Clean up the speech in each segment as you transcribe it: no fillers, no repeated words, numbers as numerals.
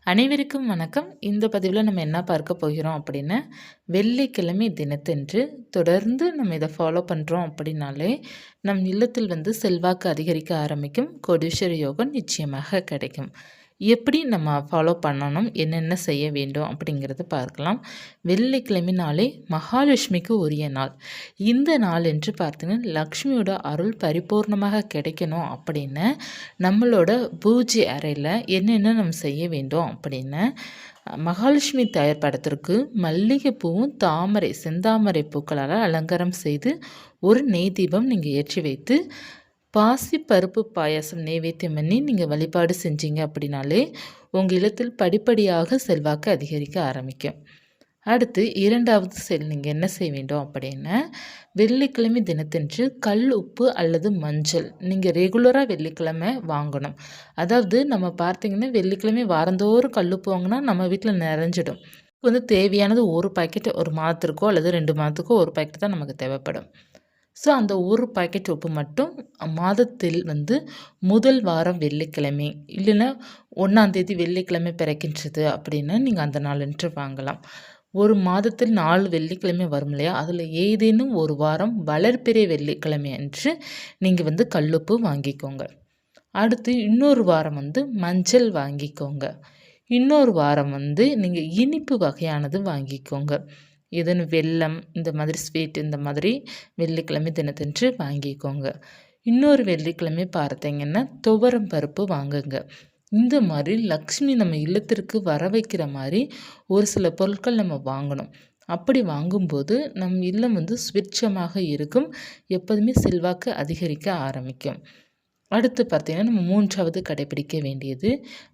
அனைவருக்கும் வணக்கம். இந்த பதிவில் நம்ம என்ன பார்க்க போகிறோம் அப்படின்னா, வெள்ளிக்கிழமை தினத்தன்று தொடர்ந்து நம்ம இதை ஃபாலோ பண்ணுறோம் அப்படின்னாலே நம் இல்லத்தில் செல்வாக்கு அதிகரிக்க ஆரம்பிக்கும். கோடீஸ்வர யோகம் நிச்சயமாக கிடைக்கும். எப்படி நம்ம ஃபாலோ பண்ணணும், என்னென்ன செய்ய வேண்டும் அப்படிங்கிறத பார்க்கலாம். வெள்ளிக்கிழமை நாளே மகாலட்சுமிக்கு உரிய நாள். இந்த நாள் என்று பார்த்தீங்கன்னா லக்ஷ்மியோட அருள் பரிபூர்ணமாக கிடைக்கணும் அப்படின்னு நம்மளோட பூஜை அறையில் என்னென்ன நம்ம செய்ய வேண்டும் அப்படின்னு மகாலட்சுமி தாயார் படத்திற்கு மல்லிகைப்பூவும் செந்தாமரை பூக்களால் அலங்காரம் செய்து ஒரு நெய் தீபம் நீங்கள் ஏற்றி வைத்து பாசி பருப்பு பாயாசம் நைவேத்தியம் பண்ணி நீங்கள் வழிபாடு செஞ்சீங்க அப்படின்னாலே உங்கள் இல்லத்தில் படிப்படியாக செல்வாக்கு அதிகரிக்க ஆரம்பிக்கும். அடுத்து இரண்டாவது நீங்கள் என்ன செய்ய வேண்டும் அப்படின்னா, வெள்ளிக்கிழமை தினத்தன்று கல் உப்பு அல்லது மஞ்சள் நீங்கள் ரெகுலராக வெள்ளிக்கிழமை வாங்கணும். அதாவது நம்ம பார்த்திங்கன்னா வெள்ளிக்கிழமை வாரந்தோறும் கல் உப்பு வாங்கினா நம்ம வீட்டில் நிறைஞ்சிடும். தேவையானது ஒரு பாக்கெட் ஒரு மாதத்திற்கோ அல்லது 2 மாதத்துக்கோ ஒரு பாக்கெட் தான் நமக்கு தேவைப்படும். ஸோ அந்த ஒரு பாக்கெட் உப்பு மட்டும் மாதத்தில் முதல் வாரம் வெள்ளிக்கிழமை இல்லைன்னா 1ஆம் தேதி வெள்ளிக்கிழமை பிறக்கின்றது அப்படின்னா நீங்கள் அந்த நாளன்று வாங்கலாம். ஒரு மாதத்தில் 4 வெள்ளிக்கிழமை வரும் இல்லையா, அதில் ஏதேனும் ஒரு வாரம் வளர்பிறை வெள்ளிக்கிழமை அன்று நீங்கள் கல்லுப்பு வாங்கிக்கோங்க. அடுத்து இன்னொரு வாரம் மஞ்சள் வாங்கிக்கோங்க. இன்னொரு வாரம் நீங்கள் இனிப்பு வகையானது வாங்கிக்கோங்க. இதன் வெல்லம் இந்த மாதிரி ஸ்வீட் இந்த மாதிரி வெள்ளிக்கிழமை தினத்தன்று வாங்கிக்கோங்க. இன்னொரு வெள்ளிக்கிழமை பார்த்தீங்கன்னா துவரம் பருப்பு வாங்குங்க. இந்த மாதிரி லக்ஷ்மி நம்ம இல்லத்திற்கு வர வைக்கிற மாதிரி ஒரு சில பொருட்கள் நம்ம வாங்கணும். அப்படி வாங்கும்போது நம் இல்லம் சுவிட்சமாக இருக்கும். எப்போதுமே செல்வாக்கு அதிகரிக்க ஆரம்பிக்கும். அடுத்து பார்த்தீங்கன்னா நம்ம 3வது கடைப்பிடிக்க வேண்டியது,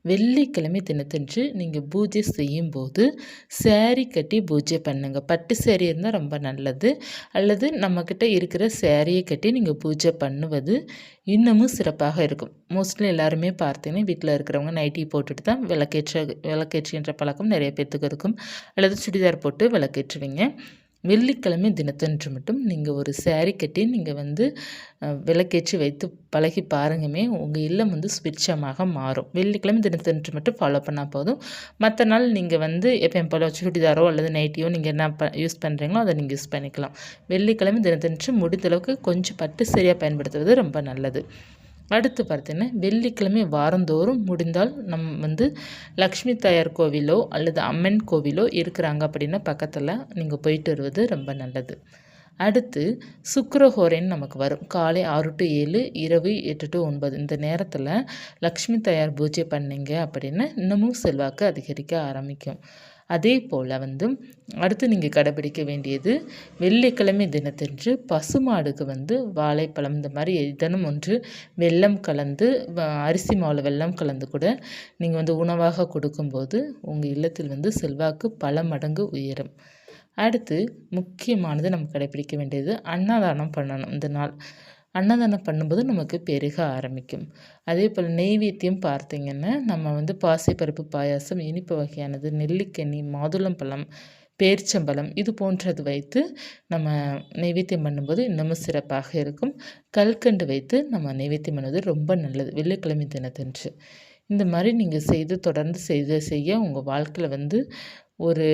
வெள்ளிக்கிழமை தினத்தன்று நீங்கள் பூஜை செய்யும்போது சேரீ கட்டி பூஜை பண்ணுங்கள். பட்டு சேரீ இருந்தால் ரொம்ப நல்லது. அல்லது நம்மக்கிட்ட இருக்கிற சேரீயை கட்டி நீங்கள் பூஜை பண்ணுவது இன்னமும் சிறப்பாக இருக்கும். மோஸ்ட்லி எல்லாருமே பார்த்தீங்கன்னா வீட்டில் இருக்கிறவங்க நைட்டி போட்டுட்டு தான் விளக்கேற்றுகின்ற பழக்கம் நிறைய பேர்த்துக்கு இருக்கும். அல்லது சுடிதார் போட்டு விளக்கேற்றுவீங்க. வெள்ளிக்கிழமை தினத்தன்று மட்டும் நீங்கள் ஒரு சேரீ கட்டி நீங்கள் விளக்கேற்றி வைத்து பழகி பாருங்கமே, உங்கள் இல்லம் சுபிட்சமாக மாறும். வெள்ளிக்கிழமை தினத்தன்று மட்டும் ஃபாலோ பண்ணால் போதும். மற்ற நாள் நீங்கள் எப்பயும் போல சுடிதாரோ அல்லது நைட்டியோ நீங்கள் என்ன யூஸ் பண்ணுறீங்களோ அதை நீங்கள் யூஸ் பண்ணிக்கலாம். வெள்ளிக்கிழமை தினத்தன்று முடிந்தளவுக்கு கொஞ்சம் பட்டு சரியாக பயன்படுத்துவது ரொம்ப நல்லது. அடுத்து பார்த்தீங்கன்னா வெள்ளிக்கிழமை வாரந்தோறும் முடிந்தால் நம்ம லக்ஷ்மி தாயார் கோவிலோ அல்லது அம்மன் கோவிலோ இருக்கிறாங்க அப்படின்னா பக்கத்தில் நீங்கள் போயிட்டு வருவது ரொம்ப நல்லது. அடுத்து சுக்கிரஹோரைன்னு நமக்கு வரும். காலை 6 to 7, இரவு 8 to 9 இந்த நேரத்தில் லக்ஷ்மி தாயார் பூஜை பண்ணிங்க அப்படின்னா இன்னமும் செல்வாக்கு அதிகரிக்க ஆரம்பிக்கும். அதே போல் அடுத்து நீங்கள் கடைபிடிக்க வேண்டியது, வெள்ளிக்கிழமை தினத்தன்று பசுமாடுக்கு வாழைப்பழம் இந்த மாதிரி ஏதேனும் ஒன்று வெல்லம் கலந்து அரிசி மாவில் வெல்லம் கலந்து கூட நீங்கள் உணவாக கொடுக்கும்போது உங்கள் இல்லத்தில் செல்வாக்கு பல மடங்கு உயரும். அடுத்து முக்கியமானது நம்ம கடைபிடிக்க வேண்டியது, அன்னதானம் பண்ணணும். இந்த நாள் அன்னதானம் பண்ணும்போது நமக்கு பெருக ஆரம்பிக்கும். அதே போல் நெய்வேத்தியம் பார்த்திங்கன்னா நம்ம பாசிப்பருப்பு பாயாசம், இனிப்பு வகையானது, நெல்லிக்கனி, மாதுளம்பழம், பேரிச்சம்பழம் இது போன்றது வைத்து நம்ம நெய்வேத்தியம் பண்ணும்போது இன்னமும் சிறப்பாக இருக்கும். கல்கண்டு வைத்து நம்ம நெய்வேத்தியம் பண்ணுவது ரொம்ப நல்லது வெள்ளிக்கிழமை தினத்தன்று. இந்த மாதிரி நீங்கள் தொடர்ந்து செய்ய உங்கள் வாழ்க்கையில் ஒரு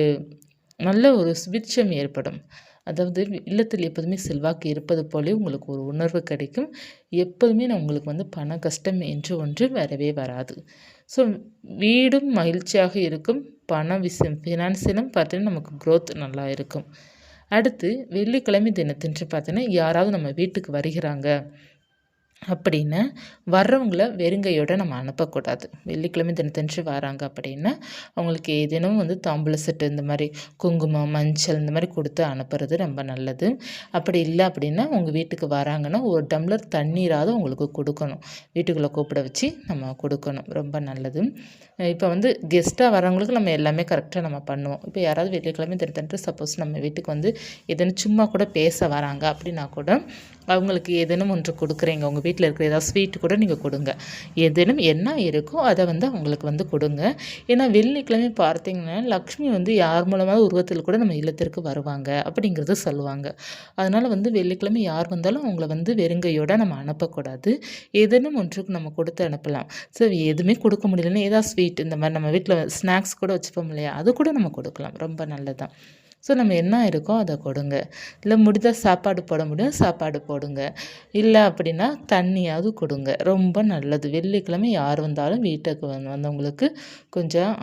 நல்ல ஒரு சுபிட்சம் ஏற்படும். அதாவது இல்லத்தில் எப்போதுமே செல்வாக்கு இருப்பது போலே உங்களுக்கு ஒரு உணர்வு கிடைக்கும். எப்போதுமே உங்களுக்கு பண கஷ்டம் என்று ஒன்று வரவே வராது. ஸோ வீடும் மகிழ்ச்சியாக இருக்கும். பண விஷயம் ஃபினான்சியலும் பார்த்தீங்கன்னா நமக்கு க்ரோத் நல்லா இருக்கும். அடுத்து வெள்ளிக்கிழமை தினத்தன்று பார்த்தீங்கன்னா யாராவது நம்ம வீட்டுக்கு வருகிறாங்க அப்படின்னு வர்றவங்கள வெறுங்கையோடு நம்ம அனுப்பக்கூடாது. வெள்ளிக்கிழமை தினத்தன்று வராங்க அப்படின்னா அவங்களுக்கு ஏதேனும் தாம்பூல செட்டு இந்த மாதிரி குங்குமம், மஞ்சள் இந்த மாதிரி கொடுத்து அனுப்புறது ரொம்ப நல்லது. அப்படி இல்லை அப்படின்னா உங்கள் வீட்டுக்கு வராங்கன்னா ஒரு டம்ளர் தண்ணீராவது உங்களுக்கு கொடுக்கணும். வீட்டுக்குள்ளே கூப்பிட வச்சு நம்ம கொடுக்கணும், ரொம்ப நல்லது. இப்போ கெஸ்ட்டாக வரவங்களுக்கு நம்ம எல்லாமே கரெக்டாக நம்ம பண்ணுவோம். இப்போ யாராவது வெள்ளிக்கிழமை தினத்தன்று சப்போஸ் நம்ம வீட்டுக்கு ஏதேனும் சும்மா கூட பேச வராங்க அப்படின்னா கூட அவங்களுக்கு ஏதேனும் ஒன்று கொடுக்குறீங்க. உங்கள் வீட்டில் இருக்கிற ஏதாவது ஸ்வீட் கூட நீங்கள் கொடுங்க. ஏதேனும் என்ன இருக்கோ அதை அவங்களுக்கு கொடுங்க. ஏன்னா வெள்ளிக்கிழமை பார்த்தீங்கன்னா லக்ஷ்மி யார் மூலமாக உருவத்தில் கூட நம்ம இல்லத்திற்கு வருவாங்க அப்படிங்கிறது சொல்லுவாங்க. அதனால் வெள்ளிக்கிழமை யார் வந்தாலும் அவங்கள வெறுங்கையோடு நம்ம அனுப்பக்கூடாது. ஏதேனும் ஒன்றுக்கு நம்ம கொடுத்து அனுப்பலாம். ஸோ எதுவுமே கொடுக்க முடியலன்னா ஏதாவது ஸ்வீட் ஸ்வீட் இந்த மாதிரி நம்ம வீட்டில் ஸ்நாக்ஸ் கூட வச்சுப்போம் இல்லையா, அது கூட நம்ம கொடுக்கலாம். ரொம்ப நல்லது தான். ஸோ நம்ம என்ன இருக்கோ அதை கொடுங்க. இல்லை முடிந்தால் சாப்பாடு போட முடியும், சாப்பாடு போடுங்க. இல்லை அப்படின்னா தண்ணியாவது கொடுங்க. ரொம்ப நல்லது. வெள்ளிக்கிழமை யார் வந்தாலும் வீட்டுக்கு வந்தவங்களுக்கு கொஞ்சம்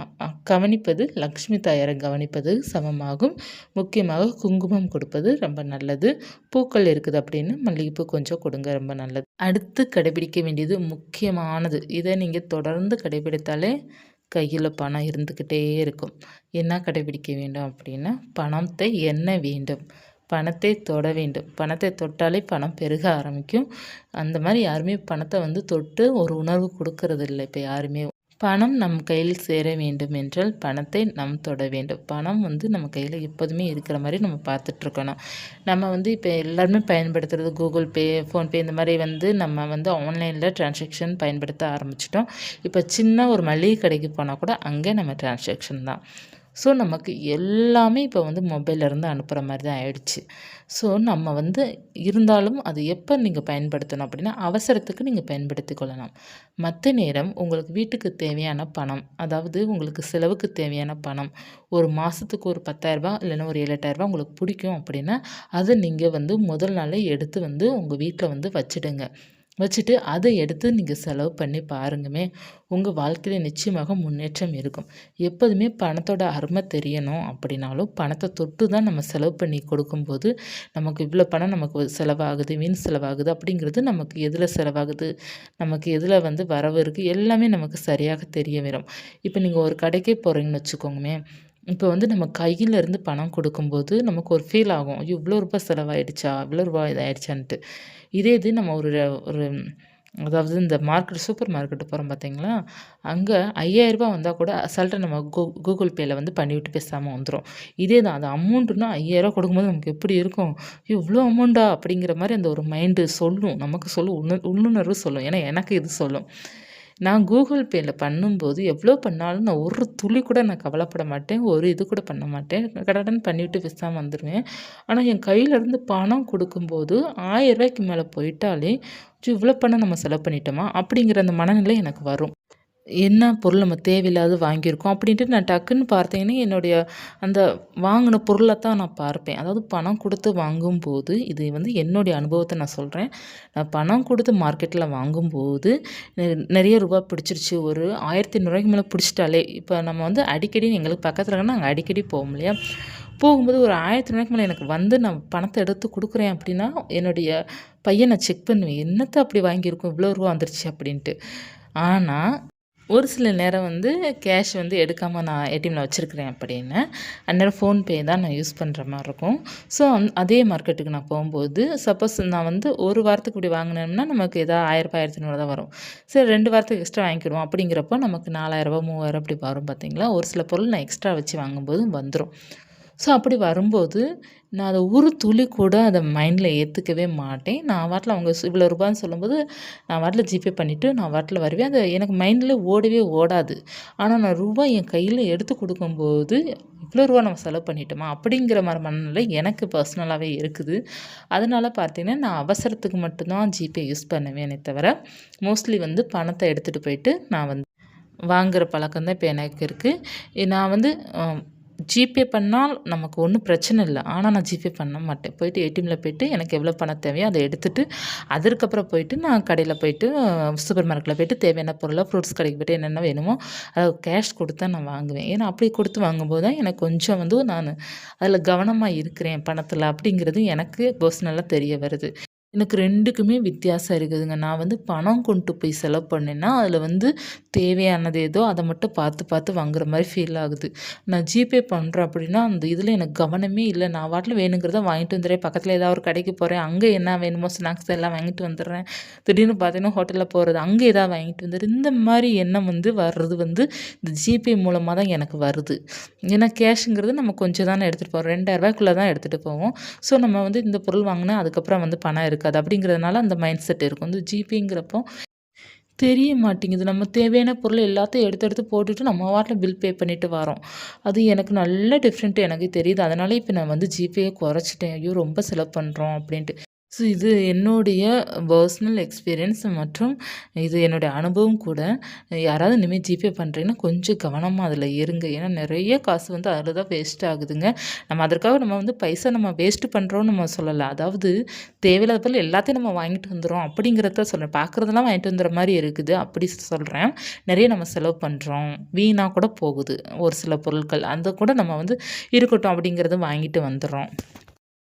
கவனிப்பது, லக்ஷ்மி தாயாரை கவனிப்பது சமமாகும். முக்கியமாக குங்குமம் கொடுப்பது ரொம்ப நல்லது. பூக்கள் இருக்குது அப்படின்னு மல்லிகைப்பூ கொஞ்சம் கொடுங்க, ரொம்ப நல்லது. அடுத்து கடைபிடிக்க வேண்டியது முக்கியமானது. இதை நீங்கள் தொடர்ந்து கடைபிடித்தாலே கையில் பணம் இருந்துக்கிட்டே இருக்கும். என்ன கடைபிடிக்க வேண்டும் அப்படின்னா, பணத்தை எண்ண வேண்டும், பணத்தை தொட வேண்டும். பணத்தை தொட்டாலே பணம் பெருக ஆரம்பிக்கும். அந்த மாதிரி யாருமே பணத்தை வந்து தொட்டு ஒரு உணர்வு கொடுக்கறதில்ல இப்போ யாருமே. பணம் நம் கையில் சேர வேண்டும் என்றால் பணத்தை நாம் தொட வேண்டும். பணம் வந்து நம்ம கையில் எப்போதுமே இருக்கிற மாதிரி நம்ம பார்த்துட்ருக்கணும். நம்ம வந்து இப்போ எல்லாருமே பயன்படுத்துகிறது கூகுள் பே, ஃபோன்பே இந்த மாதிரி வந்து நம்ம வந்து ஆன்லைனில் ட்ரான்சாக்ஷன் பயன்படுத்த ஆரம்பிச்சிட்டோம். இப்போ சின்ன ஒரு மளிகை கடைக்கு போனால் கூட அங்கே நம்ம ட்ரான்சாக்ஷன் தான். ஸோ நமக்கு எல்லாமே இப்போ வந்து மொபைல்லேருந்து அனுப்புகிற மாதிரி தான் ஆயிடுச்சு. ஸோ நம்ம வந்து இருந்தாலும் அது எப்போ நீங்கள் பயன்படுத்தணும் அப்படின்னா, அவசரத்துக்கு நீங்கள் பயன்படுத்தி கொள்ளலாம். மற்ற நேரம் உங்களுக்கு வீட்டுக்கு தேவையான பணம், அதாவது உங்களுக்கு செலவுக்கு தேவையான பணம், ஒரு மாதத்துக்கு ஒரு 10,000 இல்லைன்னா ஒரு 7,000 உங்களுக்கு பிடிக்கும் அப்படின்னா, அதை நீங்கள் வந்து முதல் நாளே எடுத்து வந்து உங்கள் வீட்டில் வந்து வச்சுடுங்க. வச்சுட்டு அதை எடுத்து நீங்கள் செலவு பண்ணி பாருங்கமே, உங்கள் வாழ்க்கையில் நிச்சயமாக முன்னேற்றம் இருக்கும். எப்போதுமே பணத்தோட அருமை தெரியணும் அப்படின்னாலும் பணத்தை தொட்டு தான் நம்ம செலவு பண்ணி கொடுக்கும்போது, நமக்கு இவ்வளோ பணம் நமக்கு செலவாகுது, வீண் செலவாகுது அப்படிங்கிறது நமக்கு எதில் செலவாகுது, நமக்கு எதில் வந்து வரவு இருக்குது, எல்லாமே நமக்கு சரியாக தெரிய வரும். இப்போ நீங்கள் ஒரு கடைக்கே போகிறீங்கன்னு வச்சுக்கோங்கமே, இப்போ வந்து நம்ம கையிலேருந்து பணம் கொடுக்கும்போது நமக்கு ஒரு ஃபீல் ஆகும். ஐயோ! இவ்வளோ ரூபாய் செலவாயிடுச்சா, இவ்வளோ ரூபாய் இதாயிடுச்சான்ட்டு. இதே இது நம்ம ஒரு ஒரு அதாவது இந்த மார்க்கெட், சூப்பர் மார்க்கெட்டு போகிறோம் பார்த்தீங்களா, அங்கே ரூ. 5,000 வந்தால் கூட அசால்ட்டாக நம்ம கூகுள் பேயில் வந்து பண்ணிவிட்டு பேசாமல் வந்துடும். இதே தான் அது அமௌண்ட்டுன்னா ரூ. 5,000 கொடுக்கும்போது நமக்கு எப்படி இருக்கும், இவ்வளோ அமௌண்ட்டா அப்படிங்கிற மாதிரி அந்த ஒரு மைண்டு சொல்லும், நமக்கு சொல்லும், உள்ளுணர்வு சொல்லும். ஏன்னா எனக்கு இது சொல்லும். நான் கூகுள் பேயில் பண்ணும்போது எவ்வளோ பண்ணாலும் நான் ஒரு துளி கூட நான் கவலைப்பட மாட்டேன். ஒரு இது கூட பண்ண மாட்டேன். கடகடன்னு பண்ணிவிட்டு பேசாம வந்துருவேன். ஆனால் என் கையிலேருந்து பணம் கொடுக்கும்போது ரூ. 1000க்கு மேலே போயிட்டாலே, இவ்வளோ பணம் நம்ம செலவு பண்ணிட்டோமா அப்படிங்கிற அந்த மனநிலை எனக்கு வரும். என்ன பொருள் நம்ம தேவையில்லாது வாங்கியிருக்கோம் அப்படின்ட்டு நான் டக்குன்னு பார்த்தீங்கன்னா, என்னுடைய அந்த வாங்கின பொருளை தான் நான் பார்ப்பேன். அதாவது பணம் கொடுத்து வாங்கும்போது, இது வந்து என்னுடைய அனுபவத்தை நான் சொல்கிறேன். நான் பணம் கொடுத்து மார்க்கெட்டில் வாங்கும்போது நிறைய ரூபா பிடிச்சிருச்சு. ஒரு ரூ. 1,800 மேலே பிடிச்சிட்டாலே, இப்போ நம்ம வந்து அடிக்கடி எங்களுக்கு பக்கத்தில் இருக்கனா நாங்கள் அடிக்கடி போவோம் இல்லையா, போகும்போது ஒரு ரூ. 1,800 மேலே எனக்கு வந்து நான் பணத்தை எடுத்து கொடுக்குறேன் அப்படின்னா, என்னுடைய பையனை செக் பண்ணுவேன். என்னத்த அப்படி வாங்கியிருக்கோம், இவ்வளோ ரூபா வந்துருச்சு அப்படின்ட்டு. ஆனால் ஒரு சில நேரம் வந்து கேஷ் வந்து எடுக்காமல் நான் ஏடிஎம்மில் வச்சுருக்கிறேன் அப்படின்னா, அந்நேரம் ஃபோன்பே தான் நான் யூஸ் பண்ணுற மாதிரி இருக்கும். ஸோ அதே மார்க்கெட்டுக்கு நான் போகும்போது, சப்போஸ் நான் வந்து ஒரு வாரத்துக்கு இப்படி வாங்கினோம்னா நமக்கு ஏதாவது ரூ. 1,000 1,500 தான் வரும். சரி 2 வாரத்துக்கு எக்ஸ்ட்ரா வாங்கிக்கிடுவோம் அப்படிங்கிறப்போ நமக்கு ரூ. 4,000 3,000 அப்படி வரும் பார்த்தீங்களா. ஒரு சில பொருள் நான் எக்ஸ்ட்ரா வச்சு வாங்கும்போது வந்துடும். ஸோ அப்படி வரும்போது நான் அதை ஒரு துளி கூட அதை மைண்டில் ஏற்றுக்கவே மாட்டேன். நான் பாட்டில் அவங்க இவ்வளோ ரூபான்னு சொல்லும்போது நான் பாட்டில் ஜிபே பண்ணிவிட்டு நான் பாட்டில் வருவேன். அது எனக்கு மைண்டில் ஓடவே ஓடாது. ஆனால் நான் ரூபாய் என் கையில் எடுத்து கொடுக்கும்போது இவ்வளோ ரூபா நம்ம செலவு பண்ணிட்டோமா அப்படிங்கிற மாதிரி மனநிலை எனக்கு பர்சனலாகவே இருக்குது. அதனால் பார்த்தீங்கன்னா நான் அவசரத்துக்கு மட்டும்தான் ஜிபே யூஸ் பண்ணுவேனே தவிர, மோஸ்ட்லி வந்து பணத்தை எடுத்துகிட்டு போயிட்டு நான் வந்து வாங்குகிற பழக்கம் தான் இப்போ எனக்கு இருக்குது. நான் வந்து ஜிபே பண்ணால் நமக்கு ஒன்றும் பிரச்சனை இல்லை. ஆனால் நான் ஜிபே பண்ண மாட்டேன். போயிட்டு ஏடிஎம்மில் போயிட்டு எனக்கு எவ்வளோ பணம் தேவையோ அதை எடுத்துகிட்டு, அதற்கப்புறம் போயிட்டு நான் கடையில் போயிட்டு சூப்பர் மார்க்கெட்டில் போயிட்டு தேவையான பொருளாக ஃப்ரூட்ஸ் கடைக்கு போய்ட்டு என்னென்ன வேணுமோ அதை கேஷ் கொடுத்து தான் நான் வாங்குவேன். ஏன்னா அப்படி கொடுத்து வாங்கும்போது தான் எனக்கு கொஞ்சம் வந்து நான் அதில் கவனமாக இருக்கிறேன் பணத்தில் அப்படிங்கிறது எனக்கு பர்சனலாக தெரிய வருது. எனக்கு 2க்குமே வித்தியாசம் இருக்குதுங்க. நான் வந்து பணம் கொண்டு போய் செலவு பண்ணேன்னா, அதில் வந்து தேவையானது ஏதோ அதை மட்டும் பார்த்து பார்த்து வாங்குற மாதிரி ஃபீல் ஆகுது. நான் ஜிபே பண்ணுறேன் அப்படின்னா, அந்த இதில் எனக்கு கவனமே இல்லை. நான் பாட்டில் வேணுங்கிறத வாங்கிட்டு வந்துடுறேன். பக்கத்தில் ஏதாவது ஒரு கடைக்கு போகிறேன், அங்கே என்ன வேணுமோ ஸ்நாக்ஸ் எல்லாம் வாங்கிட்டு வந்துடுறேன். திடீர்னு பார்த்தீங்கன்னா ஹோட்டலில் போகிறது, அங்கே ஏதாவது வாங்கிட்டு வந்துடுறேன். இந்த மாதிரி எண்ணம் வந்து வர்றது வந்து இந்த ஜிபே மூலமாக தான் எனக்கு வருது. ஏன்னா கேஷுங்கிறது நம்ம கொஞ்சம் தானே எடுத்துகிட்டு போகிறோம். ரூ. 2,000க்குள்ளே தான் எடுத்துகிட்டு போவோம். ஸோ நம்ம வந்து இந்த பொருள் வாங்கினா அதுக்கப்புறம் வந்து பணம் இருக்காது அப்படிங்கிறதுனால அந்த மைண்ட் செட் இருக்கும். வந்து ஜிபேங்கிறப்போ தெரிய மாட்டேங்குது. நம்ம தேவையான பொருள் எல்லாத்தையும் எடுத்து எடுத்து போட்டுட்டு நம்ம வாட்டில் பில் பே பண்ணிட்டு வரோம். அது எனக்கு நல்ல டிஃப்ரெண்ட் எனக்கு தெரியுது. அதனால இப்போ நான் வந்து ஜிபேயை குறைச்சிட்டேன். ஐயோ! ரொம்ப செலவு பண்ணுறோம் அப்படின்ட்டு. ஸோ இது என்னுடைய பர்சனல் எக்ஸ்பீரியன்ஸ் மற்றும் இது என்னுடைய அனுபவம் கூட. யாராவது இனிமேல் ஜிபே பண்ணுறீங்கன்னா கொஞ்சம் கவனமா அதில இருங்க. ஏன்னா நெறைய காசு வந்து அதில தான் வேஸ்ட் ஆகுதுங்க. நம்ம வந்து பைசா நம்ம வேஸ்ட் பண்ணுறோம்னு நம்ம சொல்லல. அதாவது தேவையில்லாத பொருள் எல்லாத்தையும் நம்ம வாங்கிட்டு வந்துறோம் அப்படிங்கிறத சொல்றேன். பார்க்குறதெல்லாம் வாங்கிட்டு வந்துற மாரி இருக்குது. அப்படி சொல்றேன். நெறைய நம்ம செலவு பண்ணுறோம். வீணா கூட போகுது ஒரு சில பொருட்கள். அந்த கூட நம்ம வந்து இருக்கட்டும் அப்படிங்கிறத வாங்கிட்டு வந்துர்றோம்.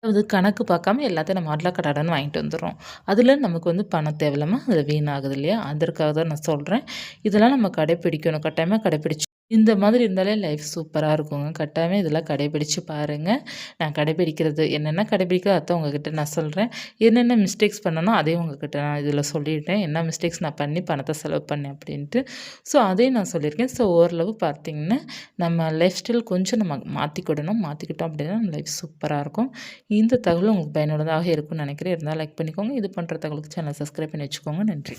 அதாவது கணக்கு பார்க்காம எல்லாத்தையும் நம்ம கடன்னு வாங்கிட்டு வந்துர்றோம். அதில நமக்கு வந்து பணம் தேவையில்லாம அதில வீணாகுது இல்லையா? அதற்காக தான் நான் சொல்றேன். இதெல்லாம் நம்ம கடைப்பிடிக்கணும். கட்டாயமா கடைப்பிடிச்சு இந்த மாதிரி இருந்தாலே லைஃப் சூப்பரா இருக்குங்க. கட்டாயமா இதெல்லாம் கடைபிடிச்சு பாருங்க. நான் கடைபிடிக்கிறது என்னென்ன கடைபிடிக்கிறதோ அதான் உங்ககிட்ட நான் சொல்றேன். என்னென்ன மிஸ்டேக்ஸ் பண்ணனோ அதையும் உங்ககிட்ட நான் இதில சொல்லிட்டேன். என்ன மிஸ்டேக்ஸ் நான் பண்ணி பணத்த செலவு பண்ணேன் அப்படின்ட்டு. ஸோ அதையும் நான் சொல்லியிருக்கேன். ஸோ ஓரளவு பார்த்தீங்கன்னா, நம்ம லைஃப் ஸ்டைல் கொஞ்சம் நம்ம மாத்திக்கிடணும். மாத்திக்கிட்டோம் அப்படின்னா நம்ம லைஃப் சூப்பரா இருக்கும். இந்த தகவல் உங்களுக்கு பயனுள்ளதாக இருக்கும்னு நினைக்கிறேன். இருந்தால் லைக் பண்ணிக்கோங்க. இது போன்ற தகவலுக்கு சேனல் சப்ஸ்கிரைப் பண்ணி வச்சுக்கோங்க. நன்றி.